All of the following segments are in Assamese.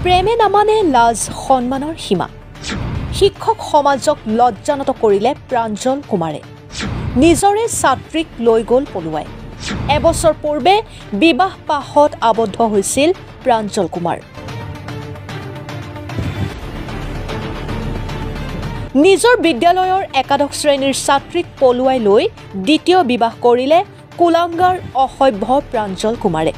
প্ৰেমে নামানে লাজ সন্মানৰ সীমা শিক্ষক সমাজক লজ্জানত কৰিলে প্ৰাঞ্জল কুমাৰে নিজৰে ছাত্ৰীক লৈ গ'ল পলুৱাই এবছৰ পূৰ্বে বিবাহ পাশত আবদ্ধ হৈছিল প্ৰাঞ্জল কুমাৰ নিজৰ বিদ্যালয়ৰ একাদশ শ্ৰেণীৰ ছাত্ৰীক পলুৱাই লৈ দ্বিতীয় বিবাহ কৰিলে কুলাংগাৰ অসভ্য প্ৰাঞ্জল কুমাৰে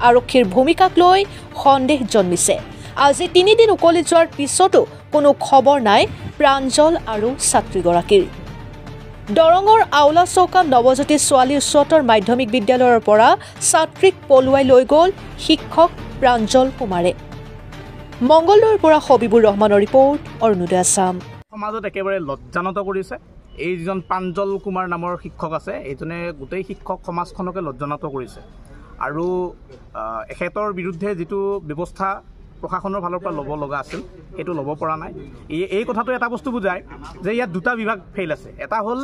আৰক্ষীৰ ভূমিকাক লৈ সন্দেহ জন্মিছে আজি 3 দিন উকলি যোৱাৰ পিছতো কোনো খবৰ নাই প্ৰাঞ্জল আৰু ছাত্ৰীগৰাকীৰ দৰঙৰ আউলা চৌকা নৱজ্যোতি ছোৱালী উচ্চতৰ মাধ্যমিক বিদ্যালয়ৰ পৰা ছাত্ৰীক পলুৱাই লৈ গ'ল শিক্ষক প্ৰাঞ্জল কুমাৰে মংগলদৈৰ পৰা হবিবুৰ ৰহমানৰ ৰিপৰ্ট অৰুণোদয় আসাম সমাজত একেবাৰে লজ্জানত কৰিছে এইজন প্ৰাঞ্জল কুমাৰ নামৰ শিক্ষক আছে এইজনে গোটেই শিক্ষক সমাজখনকে লজ্জানত কৰিছে আৰু এখেতৰ বিৰুদ্ধে যেটো ব্যৱস্থা প্ৰশাসনৰ ফালৰ পৰা ল'ব লগা আছিল সেইটো ল'ব পৰা নাই এই কথাটো এটা বস্তু বুজায় যে ইয়াত দুটা বিভাগ ফেইল আছে এটা হ'ল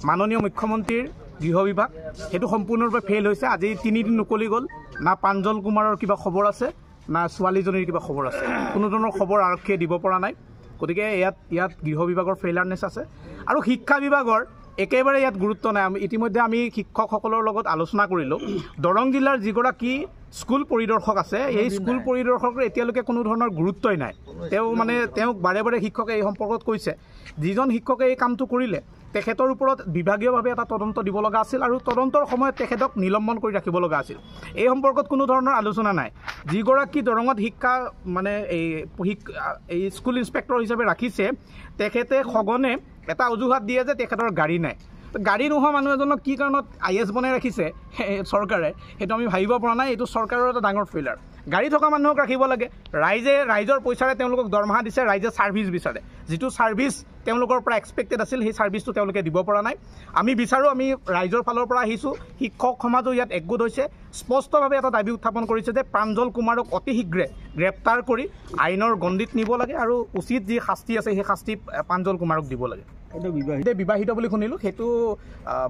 মাননীয় মুখ্যমন্ত্ৰীৰ গৃহ বিভাগ সেইটো সম্পূৰ্ণৰূপে ফেইল হৈছে আজি 3 দিন উকলি গ'ল না প্ৰাঞ্জল কুমাৰৰ কিবা খবৰ আছে না ছোৱালীজনীৰ কিবা খবৰ আছে কোনো ধৰণৰ খবৰ আৰক্ষীয়ে দিব পৰা নাই গতিকে ইয়াত গৃহ বিভাগৰ ফেইলাৰনেছ আছে আৰু শিক্ষা বিভাগৰ একেবাৰে ইয়াত গুৰুত্ব নাই ইতিমধ্যে আমি শিক্ষকসকলৰ লগত আলোচনা কৰিলোঁ দৰং জিলাৰ যিগৰাকী স্কুল পৰিদৰ্শক আছে এই স্কুল পৰিদৰ্শকৰ এতিয়ালৈকে কোনো ধৰণৰ গুৰুত্বই নাই তেওঁক বাৰে বাৰে শিক্ষকে এই সম্পৰ্কত কৈছে যিজন শিক্ষকে এই কামটো কৰিলে তেখেতৰ ওপৰত বিভাগীয়ভাৱে এটা তদন্ত দিব লগা আছিল আৰু তদন্তৰ সময়ত তেখেতক নিলম্বন কৰি ৰাখিব লগা আছিল এই সম্পৰ্কত কোনো ধৰণৰ আলোচনা নাই যিগৰাকী দৰঙত শিক্ষা এই স্কুল ইন্সপেক্টৰ হিচাপে ৰাখিছে তেখেতে সঘনে এটা অজুহাত দিয়ে যে তেখেতৰ গাড়ী নাই গাড়ী নোহোৱা মানুহ এজনক কি কাৰণত আইএছ বনাই ৰাখিছে চৰকাৰে সেইটো আমি ভাবিব পৰা নাই এইটো চৰকাৰৰ এটা ডাঙৰ ফেইলাৰ গাড়ী থকা মানুহক ৰাখিব লাগে ৰাইজৰ পইচাৰে তেওঁলোকক দৰমহা দিছে ৰাইজে ছাৰ্ভিচ বিচাৰে যিটো ছাৰ্ভিচ তেওঁলোকৰ পৰা এক্সপেক্টেড আছিল সেই ছাৰ্ভিচটো তেওঁলোকে দিব পৰা নাই আমি বিচাৰোঁ আমি ৰাইজৰ ফালৰ পৰা আহিছোঁ শিক্ষক সমাজো ইয়াত একগোট হৈছে স্পষ্টভাৱে এটা দাবী উত্থাপন কৰিছে যে প্ৰাঞ্জল কুমাৰক অতি শীঘ্ৰে গ্ৰেপ্তাৰ কৰি আইনৰ গণ্ডিত নিব লাগে আৰু উচিত যি শাস্তি আছে সেই শাস্তি প্ৰাঞ্জল কুমাৰক দিব লাগে বিবাহিত বুলি শুনিলোঁ সেইটো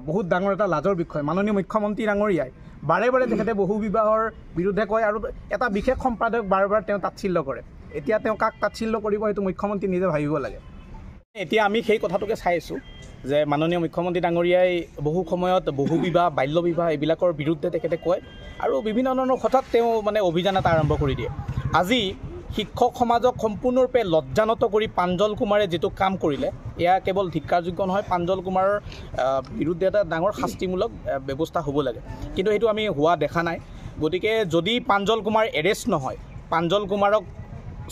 বহুত ডাঙৰ এটা লাজৰ বিষয় মাননীয় মুখ্যমন্ত্ৰী ডাঙৰীয়াই বাৰে বাৰে তেখেতে বহু বিবাহৰ বিৰুদ্ধে কয় আৰু এটা বিশেষ সম্পাদক বাৰে বাৰে তেওঁ তাৎসিল্য কৰে এতিয়া তেওঁ কাক তাৎসিল্য কৰিব সেইটো মুখ্যমন্ত্ৰী নিজে ভাবিব লাগে এতিয়া আমি সেই কথাটোকে চাই আছোঁ যে মাননীয় মুখ্যমন্ত্ৰী ডাঙৰীয়াই বহু সময়ত বহু বিবাহ বাল্য বিবাহ এইবিলাকৰ বিৰুদ্ধে তেখেতে কয় আৰু বিভিন্ন ধৰণৰ কথাত তেওঁ অভিযান এটা আৰম্ভ কৰি দিয়ে আজি শিক্ষক সমাজক সম্পূৰ্ণৰূপে লজ্জানত কৰি প্ৰাঞ্জল কুমাৰে যেটো কাম কৰিলে এয়া কেৱল ধিক্কাৰযোগ্য নহয় প্ৰাঞ্জল কুমাৰৰ বিৰুদ্ধে এটা ডাঙৰ শাস্তিমূলক ব্যৱস্থা হ'ব লাগে কিন্তু সেইটো আমি হোৱা দেখা নাই গতিকে যদি প্ৰাঞ্জল কুমাৰ এৰেষ্ট নহয় প্ৰাঞ্জল কুমাৰক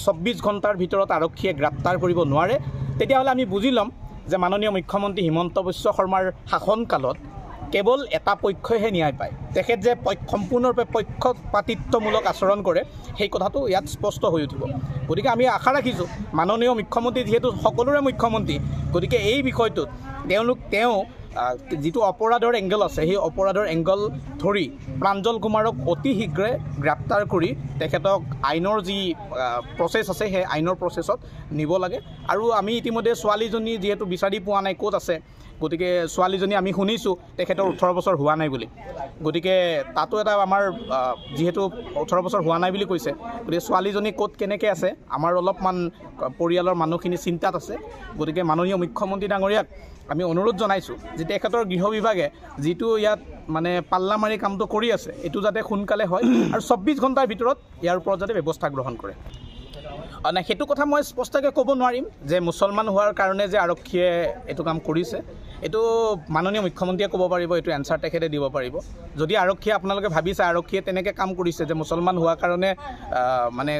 24 ঘণ্টাৰ ভিতৰত আৰক্ষীয়ে গ্ৰেপ্তাৰ কৰিব নোৱাৰে তেতিয়াহ'লে আমি বুজি ল'ম যে মাননীয় মুখ্যমন্ত্ৰী হিমন্ত বিশ্ব শৰ্মাৰ শাসনকালত কেৱল এটা পক্ষইহে ন্যায় পায় তেখেত যে সম্পূৰ্ণৰূপে পক্ষপাতিত্বমূলক আচৰণ কৰে সেই কথাটো ইয়াত স্পষ্ট হৈ উঠিব গতিকে আমি আশা ৰাখিছোঁ মাননীয় মুখ্যমন্ত্ৰী যিহেতু সকলোৰে মুখ্যমন্ত্ৰী গতিকে এই বিষয়টোত তেওঁ যিটো অপৰাধৰ এংগল আছে সেই অপৰাধৰ এংগল ধৰি প্ৰাঞ্জল কুমাৰক অতি শীঘ্ৰে গ্ৰেপ্তাৰ কৰি তেখেতক আইনৰ যি প্ৰচেছ আছে সেই আইনৰ প্ৰচেছত নিব লাগে আৰু আমি ইতিমধ্যে ছোৱালীজনী যিহেতু বিচাৰি পোৱা নাই ক'ত আছে গতিকে ছোৱালীজনী আমি শুনিছোঁ তেখেতৰ 18 বছৰ হোৱা নাই বুলি গতিকে তাতো এটা আমাৰ যিহেতু 18 বছৰ হোৱা নাই বুলি কৈছে গতিকে ছোৱালীজনী ক'ত কেনেকৈ আছে আমাৰ অলপমান পৰিয়ালৰ মানুহখিনি চিন্তাত আছে গতিকে মাননীয় মুখ্যমন্ত্ৰী ডাঙৰীয়াক আমি অনুৰোধ জনাইছোঁ যে তেখেতৰ গৃহ বিভাগে যিটো ইয়াত পাল্লা মাৰি কামটো কৰি আছে এইটো যাতে সোনকালে হয় আৰু 24 ঘণ্টাৰ ভিতৰত ইয়াৰ ওপৰত যাতে ব্যৱস্থা গ্ৰহণ কৰে নাই সেইটো কথা মই স্পষ্টকৈ ক'ব নোৱাৰিম যে মুছলমান হোৱাৰ কাৰণে যে আৰক্ষীয়ে এইটো কাম কৰিছে এইটো মাননীয় মুখ্যমন্ত্ৰীয়ে ক'ব পাৰিব এইটো এনচাৰ তেখেতে দিব পাৰিব যদি আৰক্ষীয়ে আপোনালোকে ভাবিছে আৰক্ষীয়ে তেনেকৈ কাম কৰিছে যে মুছলমান হোৱাৰ কাৰণে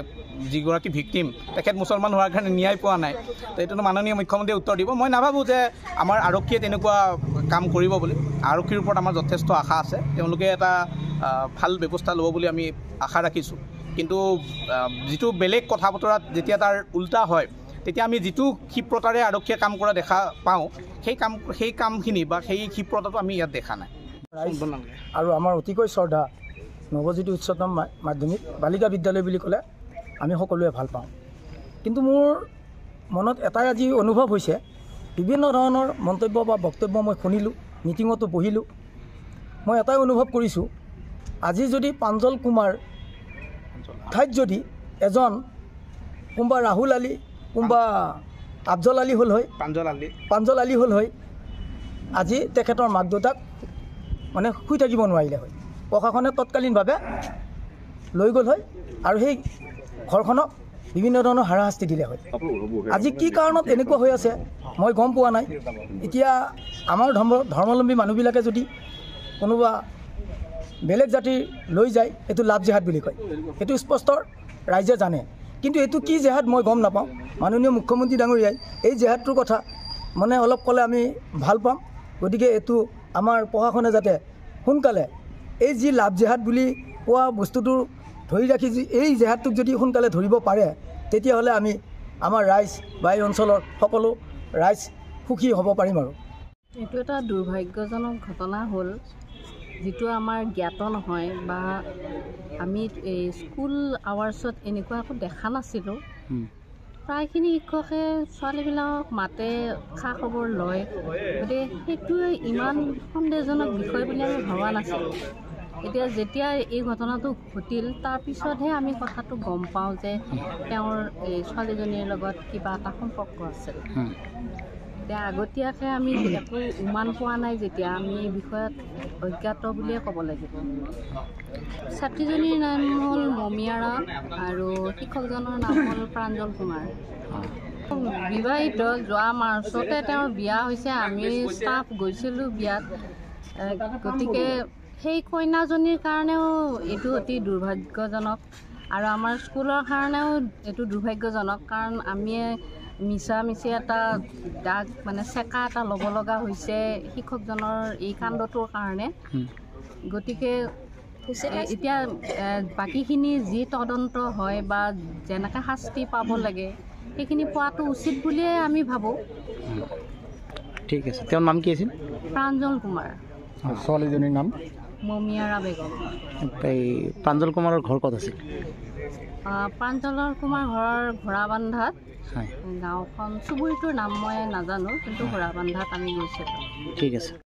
যিগৰাকী ভিক্টিম তেখেত মুছলমান হোৱাৰ কাৰণে ন্যায় পোৱা নাই তো এইটো মাননীয় মুখ্যমন্ত্ৰীয়ে উত্তৰ দিব মই নাভাবোঁ যে আমাৰ আৰক্ষীয়ে তেনেকুৱা কাম কৰিব বুলি আৰক্ষীৰ ওপৰত আমাৰ যথেষ্ট আশা আছে তেওঁলোকে এটা ভাল ব্যৱস্থা ল'ব বুলি আমি আশা ৰাখিছোঁ কিন্তু যিটো বেলেগ কথা বতৰাত যেতিয়া তাৰ উল্টা হয় তেতিয়া আমি যিটো ক্ষিপ্ৰতাৰে আৰক্ষীয়ে কাম কৰা দেখা পাওঁ সেই কামখিনি বা সেই ক্ষিপ্ৰতাটো আমি ইয়াত দেখা নাই আৰু আমাৰ অতিকৈ শ্ৰদ্ধা নৱজ্যোতি উচ্চতম মাধ্যমিক বালিকা বিদ্যালয় বুলি ক'লে আমি সকলোৱে ভাল পাওঁ কিন্তু মোৰ মনত এটাই আজি অনুভৱ হৈছে বিভিন্ন ধৰণৰ মন্তব্য বা বক্তব্য মই শুনিলোঁ মিটিঙতো বহিলোঁ মই এটাই অনুভৱ কৰিছোঁ আজি যদি প্ৰাঞ্জল কুমাৰ ঠাইত যদি এজন কোনোবা ৰাহুল আলী, কোনোবা আফজল আলী হ'ল হয়, প্ৰাঞ্জল আলী হ'ল হয়, আজি তেখেতৰ মাক দেউতাক মানে শুই থাকিব নোৱাৰিলে হয়। প্ৰশাসনে তৎকালীনভাৱে লৈ গ'ল হয় আৰু সেই ঘৰখনক বিভিন্ন ধৰণৰ হাৰাশাস্তি দিলে হয়। আজি কি কাৰণত এনেকুৱা হৈ আছে মই গম পোৱা নাই। এতিয়া আমাৰ ধৰ্মাৱলম্বী মানুহবিলাকে যদি কোনোবা বেলেগ জাতিৰ লৈ যায়, এইটো লাভ জেহাদ বুলি কয়, সেইটো স্পষ্ট ৰাইজে জানে। কিন্তু এইটো কি জেহাদ মই গম নাপাওঁ। মাননীয় মুখ্যমন্ত্ৰী ডাঙৰীয়াই এই জেহাদটোৰ কথা মানে অলপ ক'লে আমি ভাল পাম। গতিকে এইটো আমাৰ প্ৰশাসনে যাতে সোনকালে এই যি লাভ জেহাদ বুলি কোৱা বস্তুটো ধৰি ৰাখি এই জেহাদটোক যদি সোনকালে ধৰিব পাৰে, তেতিয়াহ'লে আমি আমাৰ ৰাইজ বা এই অঞ্চলৰ সকলো ৰাইজ সুখী হ'ব পাৰিম। আৰু এইটো এটা দুৰ্ভাগ্যজনক ঘটনা হ'ল, যিটো আমাৰ জ্ঞাত নহয় বা আমি এই স্কুল আৱাৰ্ছত এনেকুৱা একো দেখা নাছিলোঁ। প্ৰায়খিনি শিক্ষকে ছোৱালীবিলাকক মাতে, খা খবৰ লয়, গতিকে সেইটোৱে ইমান সন্দেহজনক বিষয় বুলি আমি ভবা নাছিলোঁ। এতিয়া যেতিয়া এই ঘটনাটো ঘটিল, তাৰপিছতহে আমি কথাটো গম পাওঁ যে তেওঁৰ এই ছোৱালীজনীৰ লগত কিবা এটা সম্পৰ্ক আছিল। এতিয়া আগতীয়াকৈ আমি একো উমান পোৱা নাই, যেতিয়া আমি এই বিষয়ত অজ্ঞাত বুলিয়ে ক'ব লাগিব। ছাত্ৰীজনীৰ নাম হ'ল মমিয়াৰা আৰু শিক্ষকজনৰ নাম হ'ল প্ৰাঞ্জল কুমাৰ। বিবাহিত, যোৱা মাৰ্চতে তেওঁৰ বিয়া হৈছে। আমি ষ্টাফ গৈছিলোঁ বিয়াত। গতিকে সেই কইনাজনীৰ কাৰণেও এইটো অতি দুৰ্ভাগ্যজনক আৰু আমাৰ স্কুলৰ কাৰণেও এইটো দুৰ্ভাগ্যজনক, কাৰণ আমি মিছামিছি এটা দাগ মানে চেকা এটা ল'ব লগা হৈছে শিক্ষকজনৰ এই কাণ্ডটোৰ কাৰণে। গতিকে এতিয়া বাকীখিনি যি তদন্ত হয় বা যেনেকৈ শাস্তি পাব লাগে সেইখিনি পোৱাটো উচিত বুলিয়ে আমি ভাবোঁ। ঠিক আছে। তেওঁৰ নাম কি আছিল? প্ৰাঞ্জল কুমাৰ। ছোৱালীজনীৰ নাম মমিয়াৰা বেগম। এই প্ৰাঞ্জল কুমাৰৰ ঘৰ ক'ত আছিল? প্ৰাঞ্জলৰ কুমাৰ ঘৰৰ ঘোঁৰাবান্ধাত। হয়। গাঁওখন চুবুৰীটোৰ নাম মই নাজানো, কিন্তু ঘোঁৰাবান্ধাত আমি গৈছিলোঁ। ঠিক আছে।